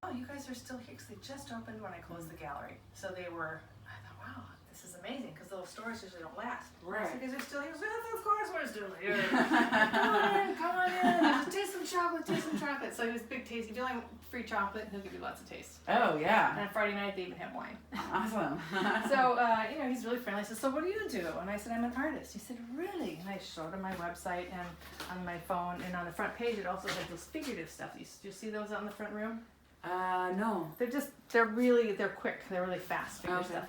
oh, you guys are still here because they just opened when I closed the gallery. So they were, I thought, wow, this is amazing because little stores usually don't last. Right. So you guys are still here? So, yes, of course we're still here. Come on in. Just taste some chocolate, taste some chocolate. So he was big taste. If you like free chocolate, he'll give you lots of taste. Oh, yeah. And on Friday night, they even have wine. Awesome. So, he's really friendly. I said, so what do you do? And I said, I'm an artist. He said, really? And I showed him my website and on my phone. And on the front page, it also has those figurative stuff. Do you see those out in the front room? No. They're quick. They're really fast figure stuff.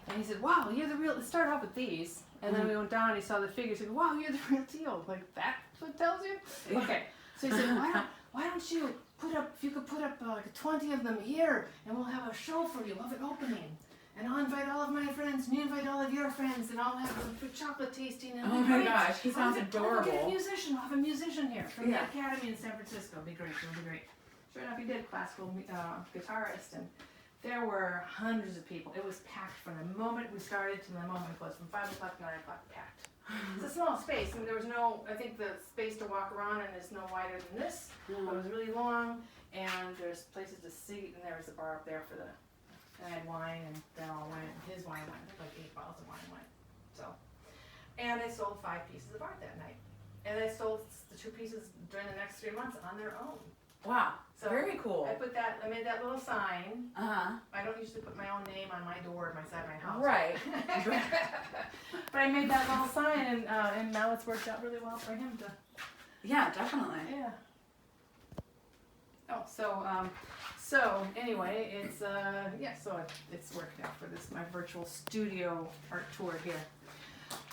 And he said, wow, you're the real, let's start off with these. And then we went down and he saw the figures. He said, wow, you're the real deal. Like, that's what tells you? Okay. So he said, why don't you if you could put up like 20 of them here and we'll have a show for you. We'll have an opening. And I'll invite all of my friends, and you invite all of your friends, and I'll have a chocolate tasting. And oh my gosh, he sounds adorable. We'll have a musician here from the Academy in San Francisco. It'll be great, it'll be great. Sure enough, he did, classical guitarist, and there were hundreds of people. It was packed from the moment we started to the moment it was, from 5 o'clock to 9 o'clock, packed. It's a small space, and there was I think the space to walk around in is no wider than this, but it was really long, and there's places to seat, and there was a bar up there and I had wine, and then all wine, his wine went, like 8 bottles of wine went, so. And I sold 5 pieces of art that night, and I sold the 2 pieces during the next 3 months on their own. Wow, so very cool. I made that little sign. I don't usually put my own name on my door side of my house. Right. But I made that little sign, and now it's worked out really well for him to. Yeah, definitely. Yeah. Oh, so anyway, it's so it's worked out for my virtual studio art tour here.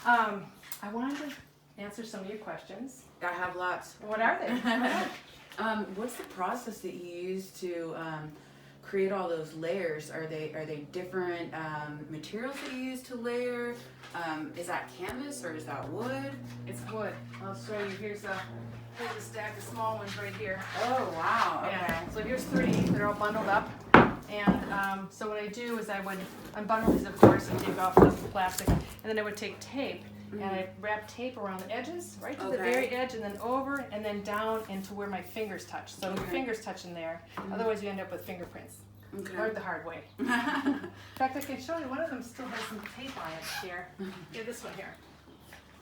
I wanted to answer some of your questions. I have lots. What are they? What's the process that you use to create all those layers? Are they different materials that you use to layer? Is that canvas or is that wood? It's wood. I'll show you. Here's a stack of small ones right here. Oh wow! Okay. Yeah. So here's 3. They're all bundled up. And so what I do is I would unbundle these, of course, and take off the plastic, and then I would take tape. And I wrap tape around the edges, right to the very edge, and then over, and then down into where my fingers touch. So your fingers touch in there. Otherwise, you end up with fingerprints. Learned the hard way. In fact, I can show you. One of them still has some tape on it here. Yeah, this one here.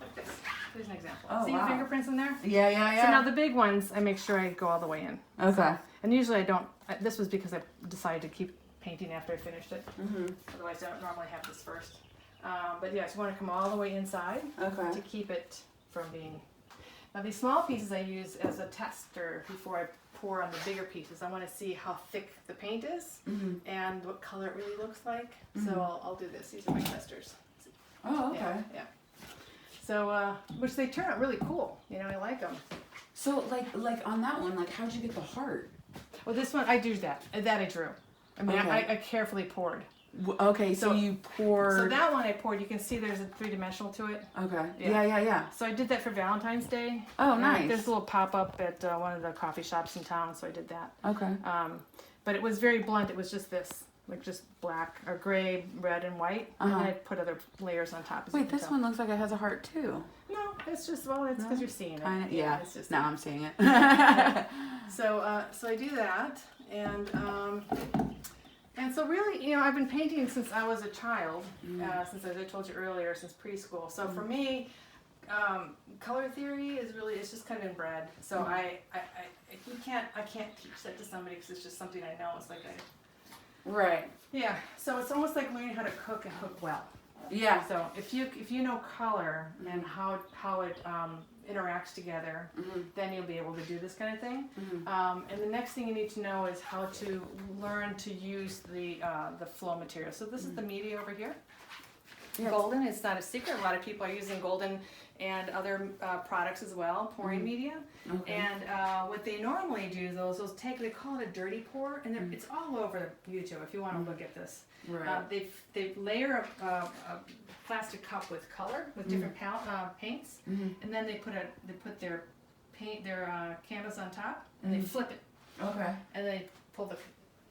Like this. Here's an example. See your fingerprints in there? Yeah. So now the big ones, I make sure I go all the way in. Okay. So, and usually I don't. This was because I decided to keep painting after I finished it. Otherwise, I don't normally have this first. But yes, you want to come all the way inside to keep it from being. Now these small pieces I use as a tester before I pour on the bigger pieces. I want to see how thick the paint is and what color it really looks like. So I'll do this. These are my testers. Oh, okay. Yeah. So, which they turn out really cool. I like them. So like on that one, like how'd you get the heart? Well, this one I do that. That I drew. I mean, I carefully poured. Okay, so you poured. So that one I poured. You can see there's a 3-dimensional to it. Okay. Yeah. So I did that for Valentine's Day. Oh, nice. There's a little pop-up at one of the coffee shops in town, so I did that. Okay. But it was very blunt. It was just this, like just black or gray, red, and white. And then I put other layers on top. Wait, this one looks like it has a heart too. No, it's just it's because you're seeing it. Kinda, yeah. It's just now I'm seeing it. So I do that, and so really, I've been painting since I was a child, since, as I told you earlier, since preschool. So for me, color theory it's just kind of inbred. So I can't teach that to somebody because it's just something I know. It's like Right. Yeah. So it's almost like learning how to cook and cook well. Yeah. So if you know color and how it interacts together, then you'll be able to do this kind of thing. And the next thing you need to know is how to learn to use the flow material. So this is the media over here. Yes. Golden, it's not a secret. A lot of people are using golden and other products as well, pouring media. Okay. And what they normally do, they call it a dirty pour, and it's all over YouTube if you want to look at this. Right. They layer a plastic cup with color, with different paints, and then they put their canvas on top, and they flip it. Okay. And they pull the.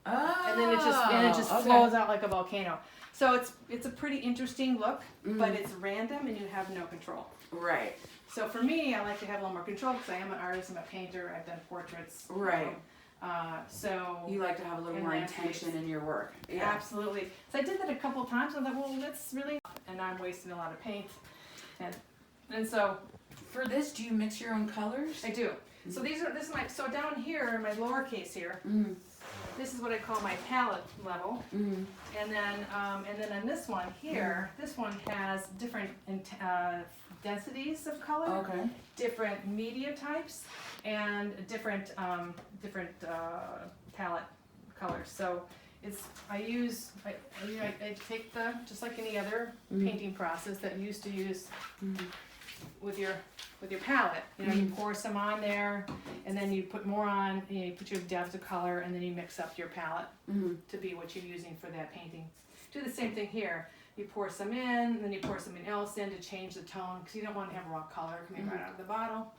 Oh. And then it just flows out like a volcano. So it's a pretty interesting look, but it's random and you have no control. Right. So for me, I like to have a little more control because I am an artist, I'm a painter, I've done portraits. Right. So You like to have a little in more landscapes. intention in your work. Yeah. Absolutely. So I did that a couple of times. I thought, well, that's really, and I'm wasting a lot of paint, and so For this, do you mix your own colors? I do. So this is my, so down here in my lowercase here, Mm. this is what I call my palette level. Mm. And then on this one here, this one has different densities of color, Okay. different media types, and different palette colors. So I take just like any other painting process that you used to use with your palette. You pour some on there, and then you put more on. You put your depth of color, and then you mix up your palette to be what you're using for that painting. Do the same thing here. You pour some in, and then you pour something else in to change the tone, because you don't want to have raw color coming right out of the bottle.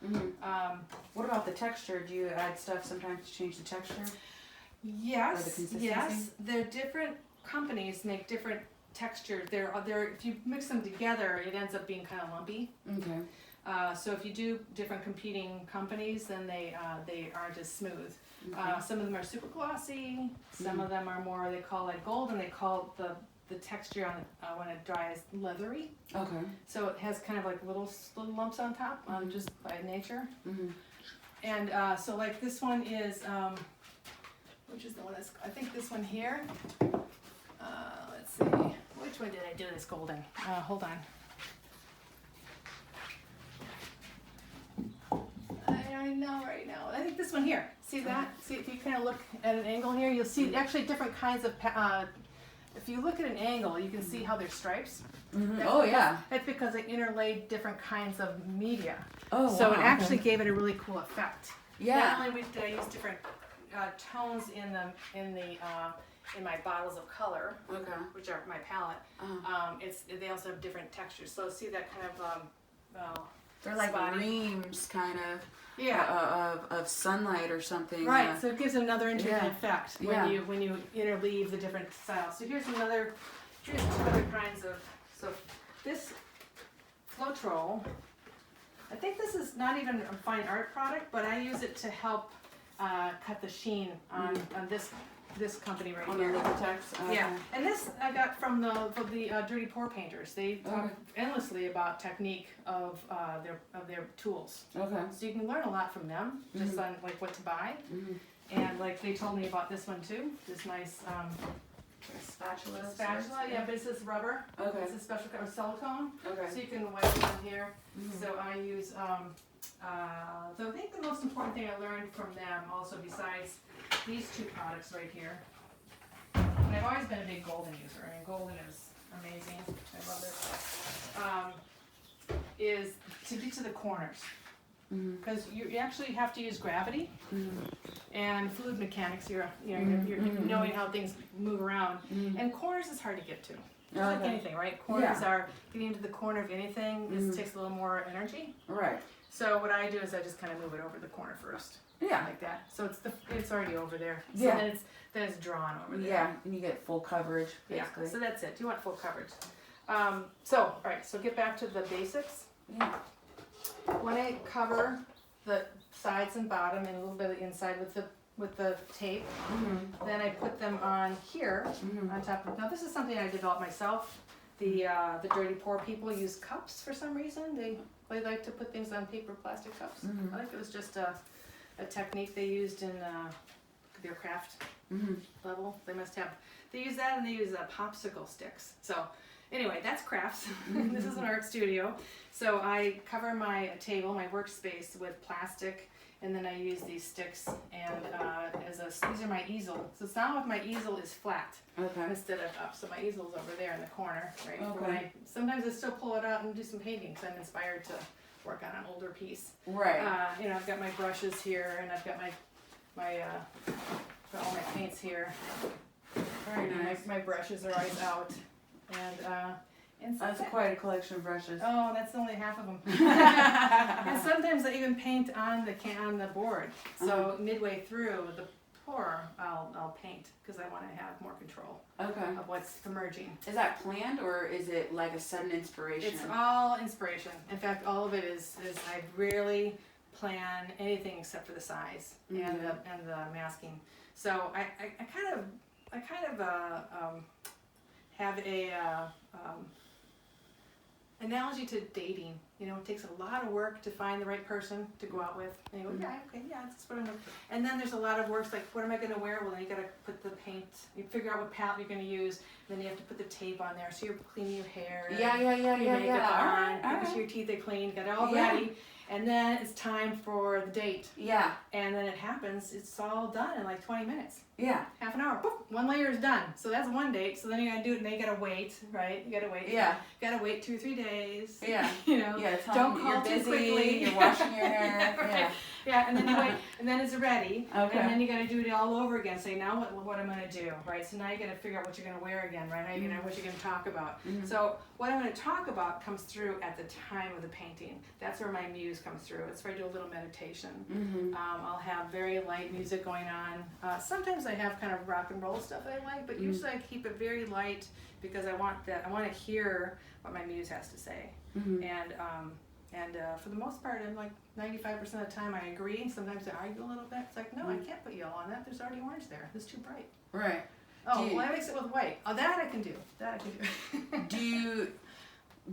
What about the texture? Do you add stuff sometimes to change the texture? Yes, Or the consistency? yes. They're different companies make different textures. They're if you mix them together, it ends up being kind of lumpy. Okay. So if you do different competing companies, then they aren't as smooth. Some of them are super glossy. Some of them are more, they call it gold, and they call the texture on when it dries leathery. Okay. So it has kind of like little lumps on top, just by nature. And so like this one is, which is the one that's, I think this one here. Let's see, which one did I do this golden? Hold on. I know right now. I think this one here. See that? See, if you kind of look at an angle here, you'll see actually different kinds of. If you look at an angle, you can see how there's stripes. Oh yeah. That's because they interlaid different kinds of media. Oh So wow, it actually okay. gave it a really cool effect. Yeah. Not only did I use different tones in my bottles of color, Okay. which are my palette. They also have different textures. So see that kind of They're like spotty. reams, kind of. Yeah. Of sunlight or something. Right. So it gives another interesting Yeah. effect Yeah. when you interleave the different styles. So here's two other kinds of. So this Floetrol, I think this is not even a fine art product, but I use it to help cut the sheen on this company right On here. the Liquitex. Okay. Yeah, and this I got from the Dirty Pour painters. They talk endlessly about technique of their tools. Okay. So you can learn a lot from them, just on like what to buy. And like they told me about this one too. This nice Spatula. spatula. Yeah, but it says rubber. Okay. It's a special kind of silicone. Okay. So you can wipe it on here. So I use. So I think the most important thing I learned from them, also besides these two products right here, and I've always been a big golden user. I mean, golden is amazing. I love it. Is to get to the corners, because you actually have to use gravity and fluid mechanics. You're knowing how things move around, and corners is hard to get to. Just like anything, right? Corners are getting to the corner of anything. This takes a little more energy. Right. So what I do is I just kind of move it over the corner first. Yeah. Like that. So it's already over there. So Yeah. then it's drawn over there. Yeah, and you get full coverage basically. Yeah. So that's it. You want full coverage. All right. So get back to the basics. Yeah. When I cover the sides and bottom and a little bit of the inside with the tape, then I put them on here on top of. Now this is something I developed myself. The Dirty Pour people use cups for some reason. They like to put things on paper plastic cups. I think it was just a technique they used in their craft level. They use that, and they use popsicle sticks. So anyway, that's crafts. This is an art studio. So I cover my table, my workspace with plastic, and then I use these sticks and these are my easel. So now if my easel is flat instead of up. So my easel's over there in the corner, right? Okay. Sometimes I still pull it out and do some painting because I'm inspired to work on an older piece. Right. I've got my brushes here, and I've got all my paints here. Very nice. My brushes are always out, and That's quite a collection of brushes. oh, that's only half of them. And sometimes I even paint on the board. So midway through the pour, I'll paint because I want to have more control of what's emerging. Is that planned or is it like a sudden inspiration? It's all inspiration. In fact, all of it is I rarely plan anything except for the size and the masking. So I kind of have a analogy to dating. You know, it takes a lot of work to find the right person to go out with. And you go, yeah, okay, yeah, that's what I'm doing. And then there's a lot of work, like, what am I going to wear? Well, then you got to put the paint, you figure out what palette you're going to use, and then you have to put the tape on there. So you're cleaning your hair. Yeah. Your makeup on, All making sure your teeth are clean, got it all ready. And then it's time for the date. Yeah. And then it happens, it's all done in like 20 minutes. Yeah. Half an hour, poof, one layer is done. So that's one date. So then you gotta do it, and then you gotta wait, right? You gotta wait. Yeah. You gotta wait 2 or 3 days. Yeah. You know. Yeah. Don't call you're too busy. quickly. You're washing your hair. Right. Yeah. Yeah, and then you wait, and then it's ready. Okay. And then you gotta do it all over again. Say, now what I'm gonna do, right? So now you gotta figure out what you're gonna wear again, right? Now you're gonna what you're gonna talk about. So what I'm gonna talk about comes through at the time of the painting. That's where my muse comes through. It's where I do a little meditation. I'll have very light music going on. Sometimes I have kind of rock and roll stuff that I like, but usually I keep it very light because I want to hear what my muse has to say. And for the most part, I'm like 95% of the time I agree, and sometimes I argue a little bit. It's like, no, I can't put yellow on that. There's already orange there. It's too bright. Right. Oh, well, I mix it with white. Oh, that I can do. That I can do.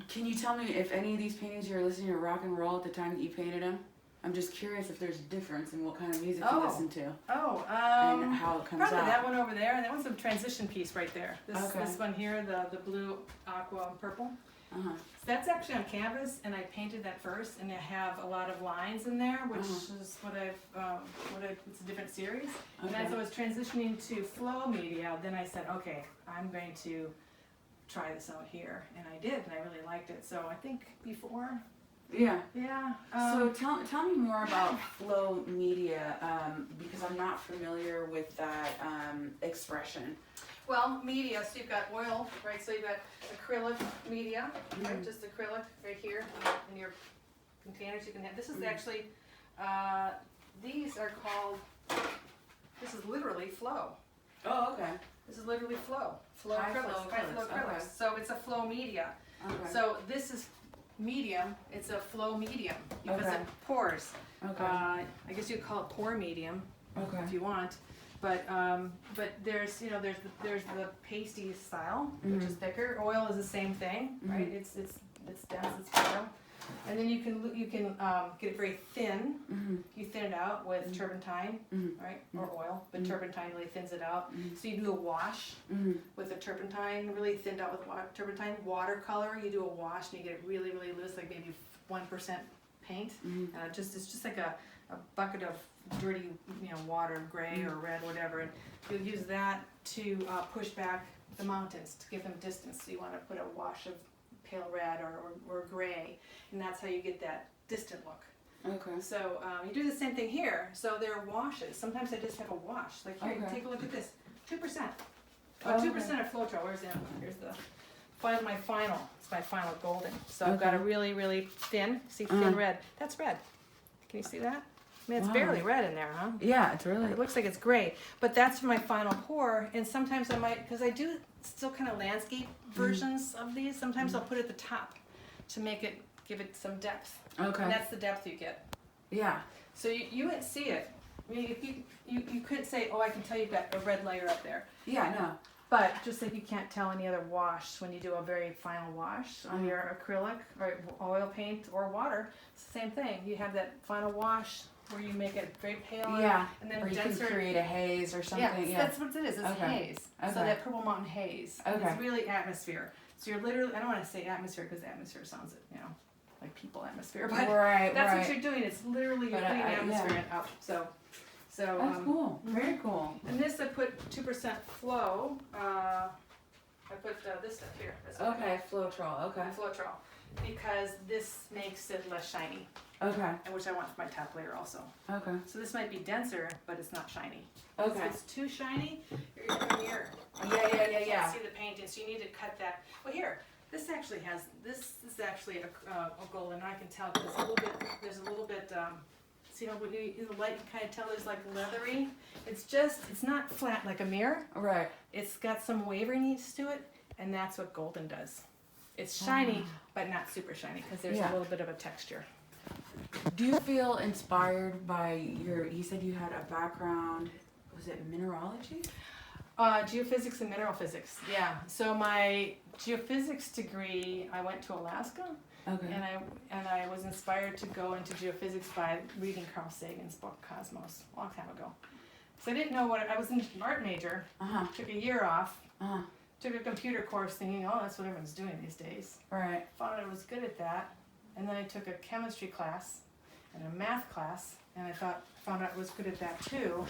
Can you tell me if any of these paintings you're listening to rock and roll at the time that you painted them? I'm just curious if there's a difference in what kind of music you listen to. And how it comes probably out. that one over there, and that one's a transition piece right there. This one here, the blue, aqua, and purple. So that's actually on canvas, and I painted that first, and I have a lot of lines in there, which is what it's a different series. And as I was transitioning to flow media, then I said, okay, I'm going to try this out here, and I did, and I really liked it. So I think before. Yeah. Yeah. So tell me more about flow media, because I'm not familiar with that expression. Well, media, so you've got oil, right? So you've got acrylic media, right? Just acrylic right here in your containers. You can have, this is actually, these are called, this is literally flow. Oh, okay. This is literally flow. High flow acrylics. Okay. So it's a flow media. Okay. So this is medium, it's a flow medium because Okay. it pours. Okay. I guess you'd call it pour medium if you want. But there's there's the pasty style, which is thicker. Oil is the same thing, right? It's dense, it's pale. And then you can get it very thin. You thin it out with turpentine, right, or oil. But turpentine really thins it out. So you do a wash with the turpentine, really thinned out with turpentine. Watercolor, you do a wash and you get it really, really loose, like maybe 1% paint. And it's just like a bucket of dirty, water, gray or red, whatever. And you'll use that to push back the mountains to give them distance. So you want to put a wash of pale red or gray, and that's how you get that distant look. Okay. So you do the same thing here. So there are washes. Sometimes I just have a wash. Like here, take a look at this, 2%. 2% of Floetrol. Here's my final. It's my final golden. So I've got a really, really thin. See, thin red. That's red. Can you see that? I mean, it's barely red in there, huh? Yeah, it's really. It looks like it's gray, but that's my final pour. And sometimes I might, because I do still kind of landscape versions of these. Sometimes I'll put it at the top to give it some depth. Okay. And that's the depth you get. Yeah. So you wouldn't see it. I mean, if you couldn't say, oh, I can tell you've got a red layer up there. Yeah, no. But just like you can't tell any other wash when you do a very final wash on your acrylic or oil paint or water, it's the same thing. You have that final wash where you make it very pale and then or you denser. can create a haze or something. Yeah, that's what it is. It's haze. Okay. So that Purple Mountain haze. Okay. It's really atmosphere. So you're literally, I don't want to say atmosphere because atmosphere sounds, like people atmosphere, but that's what you're doing. It's literally you're putting atmosphere up. So that's cool. Very cool. And this I put 2% flow. I put this stuff here. Okay, Floetrol. Okay. Floetrol, because this makes it less shiny. Okay. And which I want for my top layer also. Okay. So this might be denser, but it's not shiny. Okay. If it's too shiny, you're going to mirror. Yeah. You can't see the painting, so you need to cut that. Well, here, this actually has this is actually a golden. I can tell because there's a little bit. See how when you in the light, you kind of tell there's like leathery. It's not flat like a mirror. Right. It's got some waveriness to it, and that's what golden does. It's shiny, but not super shiny because there's a little bit of a texture. do you feel inspired by you said you had a background, was it mineralogy? Geophysics and mineral physics, yeah. So my geophysics degree, I went to Alaska, Okay. and I was inspired to go into geophysics by reading Carl Sagan's book Cosmos a long time ago. So I didn't know I was an art major, took a year off, took a computer course thinking, oh, that's what everyone's doing these days. Right. Found I was good at that, and then I took a chemistry class and a math class, and I found out I was good at that too.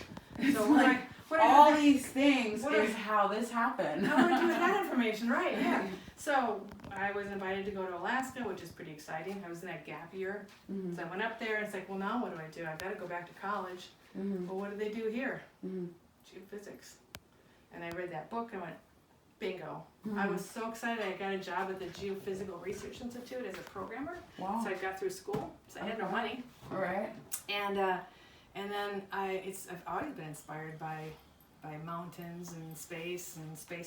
So all these things is how this happened. How do I do with that information? Right, yeah. So I was invited to go to Alaska, which is pretty exciting. I was in that gap year. So I went up there and it's like, well, now what do? I've got to go back to college. Well, what do they do here? Geophysics. And I read that book and went, bingo. I was so excited. I got a job at the Geophysical Research Institute as a programmer. Wow. So I got through school. So I had no money. All right. And then I've always been inspired by mountains and space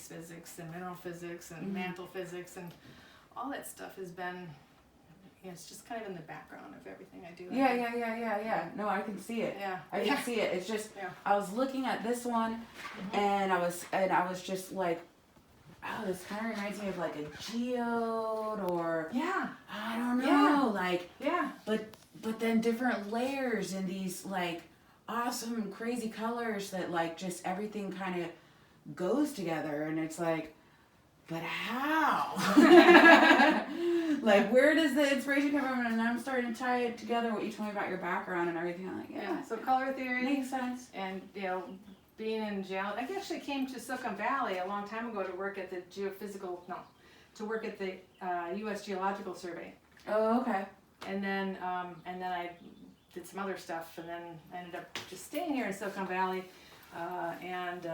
physics and mineral physics and mantle physics, and all that stuff has been, it's just kind of in the background of everything I do. Yeah. No, I can see it. Yeah. I can see it. It's just I was looking at this one, and I was just like, oh, this kind of reminds me of like a geode or I don't know, but then different layers and these like awesome crazy colors that like just everything kind of goes together, and it's like, but how? Like, where does the inspiration come from? And I'm starting to tie it together, what you told me about your background and everything. I'm like, so color theory makes sense. And being in geology, I actually came to Silicon Valley a long time ago to work at the U.S. Geological Survey. Oh, okay. And then I did some other stuff, and then I ended up just staying here in Silicon Valley, and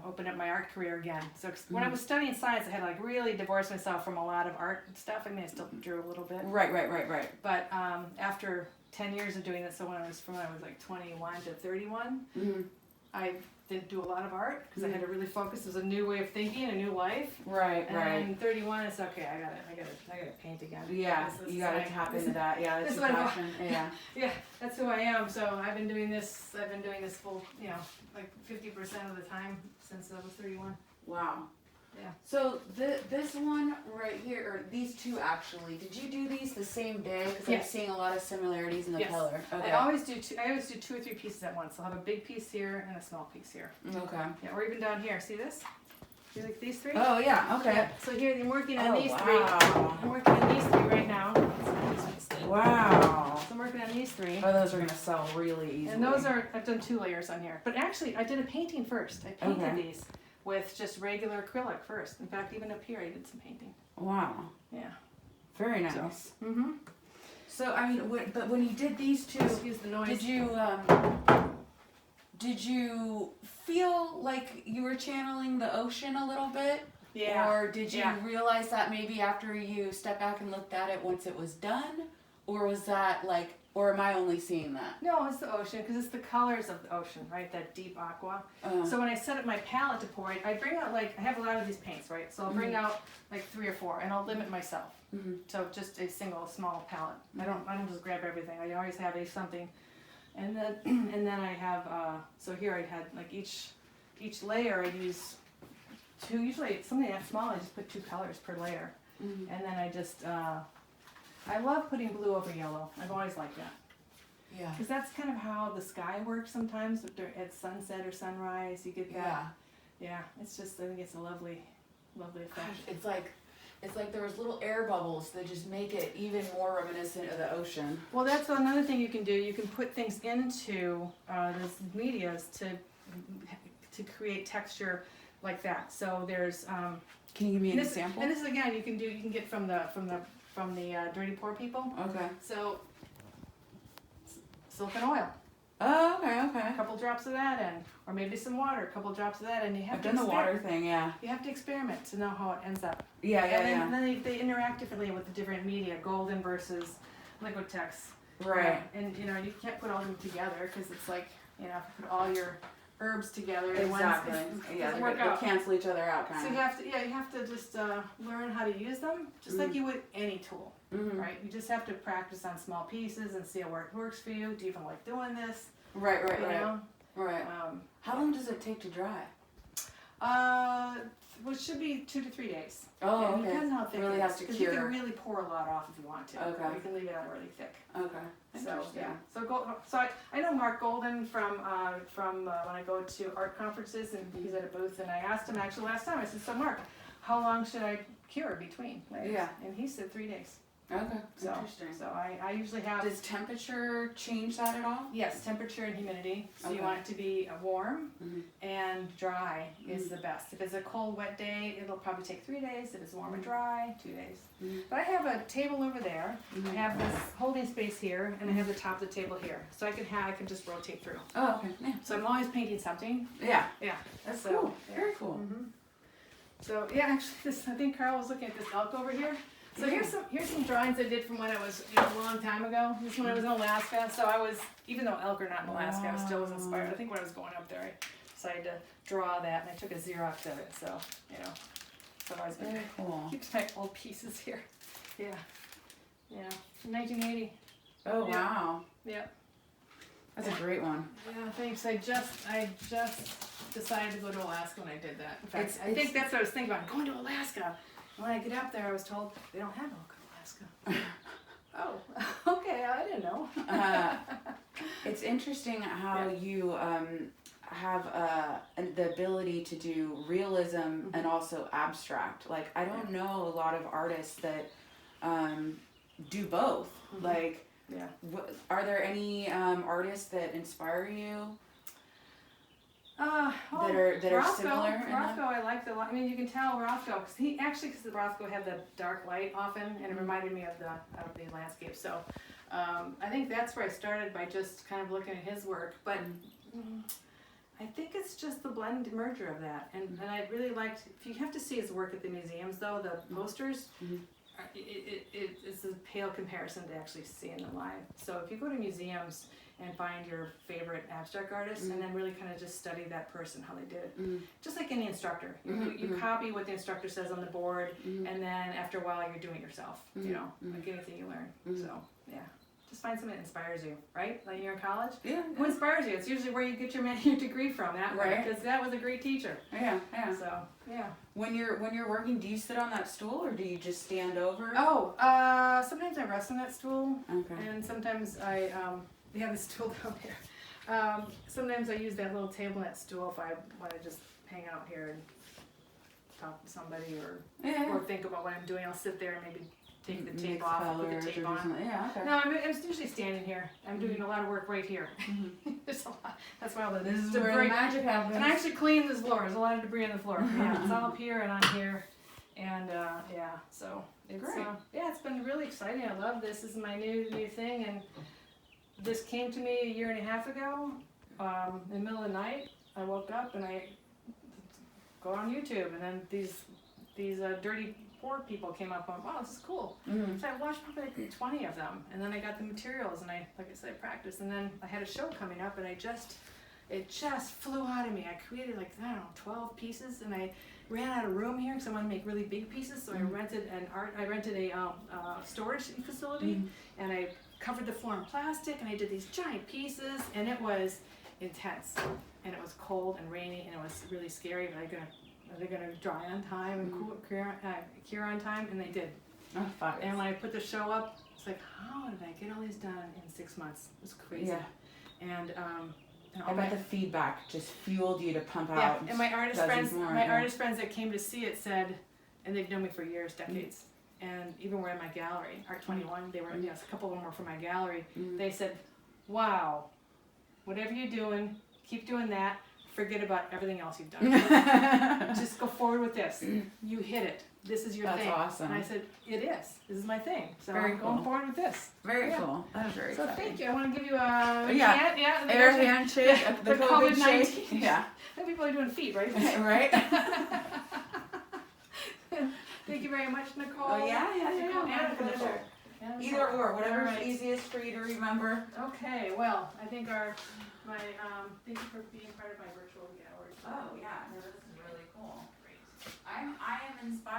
opened up my art career again. So when I was studying science, I had to like really divorce myself from a lot of art stuff. I mean, I still drew a little bit. Right. But after 10 years of doing it, so when I was like 21 to 31, I didn't do a lot of art because I had to really focus. It was a new way of thinking, a new life. Right. And 31, it's okay. I gotta paint again. Yeah, you gotta tap into that. Yeah, that's your passion. Yeah, that's who I am. So I've been doing this full, like 50% of the time since I was 31. Wow. Yeah. So this one right here, or these two actually, did you do these the same day? Because I'm seeing a lot of similarities in the color. Okay. I always do 2 or 3 pieces at once. I'll have a big piece here and a small piece here. Okay. Yeah, or even down here. See this? See like these 3? Oh yeah. Okay. Yeah. So here I'm working on these 3. Wow. I'm working on these 3 right now. Wow. So I'm working on these 3. Oh, those are gonna sell really easily. And I've done 2 layers on here. But actually, I did a painting first. I painted these with just regular acrylic first. In fact, even up here, I did some painting. Wow. Yeah. Very nice. So, So I mean, but when you did these two, excuse the noise. Did you feel like you were channeling the ocean a little bit? Yeah. Or did you realize that maybe after you stepped back and looked at it once it was done? Or was that like, or am I only seeing that? No, it's the ocean, because it's the colors of the ocean, right? That deep aqua. So when I set up my palette to pour it, I bring out I have a lot of these paints, right? So I'll bring out like 3 or 4, and I'll limit myself. So just a single small palette. I don't just grab everything. I always have something. And then I have so here I had like each layer I use 2, usually something that small. I just put 2 colors per layer, and then I just I love putting blue over yellow. I've always liked that. Yeah. Because that's kind of how the sky works sometimes at sunset or sunrise. You get that. Yeah. It's just, I think it's a lovely effect. Gosh, it's like there was little air bubbles that just make it even more reminiscent of the ocean. Well, that's another thing you can do. You can put things into those medias to create texture like that. So there's. Can you give me an example? And this again, you can get from the Dirty Poor People. Okay. So silicone oil. Oh, okay. A couple drops of that in, or maybe some water. A couple drops of that, and you have I've to. done the water thing, yeah. You have to experiment to know how it ends up. Yeah. And then they interact differently with the different media, golden versus Liquitex. Right. And you can't put all of them together because it's like if you put all your herbs together. Exactly. They cancel each other out, kind of. So you have to just learn how to use them, just like you would any tool. right? You just have to practice on small pieces and see where it works for you. Do you even like doing this? Right. You know? Right. How long does it take to dry? Well, it should be 2 to 3 days. Oh, and okay. depends on how thick Really it has is, to 'cause cure. you can really pour a lot off if you want to. Okay. Or you can leave it on really thick. Okay. So Interesting. yeah. So I know Mark Golden from when I go to art conferences, and he's at a booth, and I asked him actually last time. I said, "So Mark, how long should I cure between layers?" Yeah. And he said 3 days. Okay. So, Interesting. So I usually have. Does temperature change that at all? Yes, temperature and humidity. So Okay. you want it to be warm Mhm. and dry is the best. If it's a cold, wet day, it'll probably take 3 days. If it's warm and dry, 2 days. Mhm. But I have a table over there. I have this holding space here, and I have the top of the table here. So I can just rotate through. Oh, okay. Yeah. So I'm always painting something. Yeah. Yeah, That's so, cool. yeah. Very cool. So yeah, actually, I think Carl was looking at this elk over here. So here's some drawings I did from when I was a long time ago. This is when I was in Alaska. So I was, even though elk are not in Alaska, I still was inspired. I think when I was going up there, I decided to draw that, and I took a Xerox of it. So so I've always been Very cool. keeps my old pieces here. Yeah, 1980. Oh Yeah. wow. Yeah. That's a great one. Yeah, thanks. I just decided to go to Alaska when I did that. In fact, I It's- think that's what I was thinking about, going to Alaska. When I get up there, I was told they don't have elk in Alaska. Oh, okay, I didn't know. It's interesting how you have the ability to do realism and also abstract. Like, I don't know a lot of artists that do both. Like, Yeah. are there any artists that inspire you? Well, that are Rothko, similar in that? Rothko, I liked a lot. I mean, you can tell Rothko because Rothko had the dark light often, and it reminded me of the landscape. So I think that's where I started, by just kind of looking at his work. But I think it's just the merger of that, and I really liked. If you have to see his work at the museums, though, the posters. It's a pale comparison to actually seeing them live. So if you go to museums and find your favorite abstract artist, and then really kind of just study that person, how they did it. Just like any instructor. You copy what the instructor says on the board, and then after a while you're doing it yourself, like anything you learn. So, yeah. Just find something that inspires you, right? Like you're in college? Yeah. Who inspires you? It's usually where you get your degree from, that way, Right. because that was a great teacher. Yeah. So, yeah. When you're working, do you sit on that stool or do you just stand over? Oh, sometimes I rest on that stool. Okay. And sometimes we have this stool down here. Sometimes I use that little table and that stool if I want to just hang out here and talk to somebody or think about what I'm doing. I'll sit there and maybe take the tape Mix off, put colors the or tape do on. something. Yeah. Okay. No, I'm usually standing here. I'm doing a lot of work right here. There's a lot. That's why all the This is debris. where the magic happens. And I actually clean this floor. There's a lot of debris on the floor. Yeah, it's all up here and on here. And so it's Great. it's been really exciting. I love this. This is my new thing, and this came to me a year and a half ago. In the middle of the night, I woke up and I go on YouTube, and then these dirty poor people came up and, wow, this is cool. So I watched probably like 20 of them, and then I got the materials, and I practiced, and then I had a show coming up, and it just flew out of me. I created 12 pieces, and I ran out of room here because I wanted to make really big pieces, so I rented a storage facility, and I covered the floor in plastic, and I did these giant pieces, and it was intense, and it was cold and rainy, and it was really scary. But are they gonna dry on time and cure on time? And they did. Oh, fuck. And when I put the show up, it's like, how did I get all these done in 6 months? It was crazy. Yeah. And I bet the feedback just fueled you to pump yeah, out. and my artist dozens friends, more, artist friends that came to see it said, and they've known me for years, decades, and even were in my gallery, Art 21. They were, yes, a couple of them were from my gallery. They said, "Wow, whatever you're doing, keep doing that. Forget about everything else you've done. Just go forward with this. You hit it. This is your That's thing." awesome. And I said, "It is. This is my thing. So Very I'm going cool. forward with this." Very cool. That was very So exciting. thank you. I want to give you a Yeah. hand. Yeah. Air handshake. The COVID COVID-19. shake. Yeah. I think people are doing feet, right? Right? Thank you very much, Nicole. Oh, yeah. Nicole My and pleasure. Nicole. Yeah, Either or, whatever's All right. easiest for you to remember. Okay, well, I think thank you for being part of my virtual gallery. Oh, yeah. No, this is really cool. Great. I am inspired.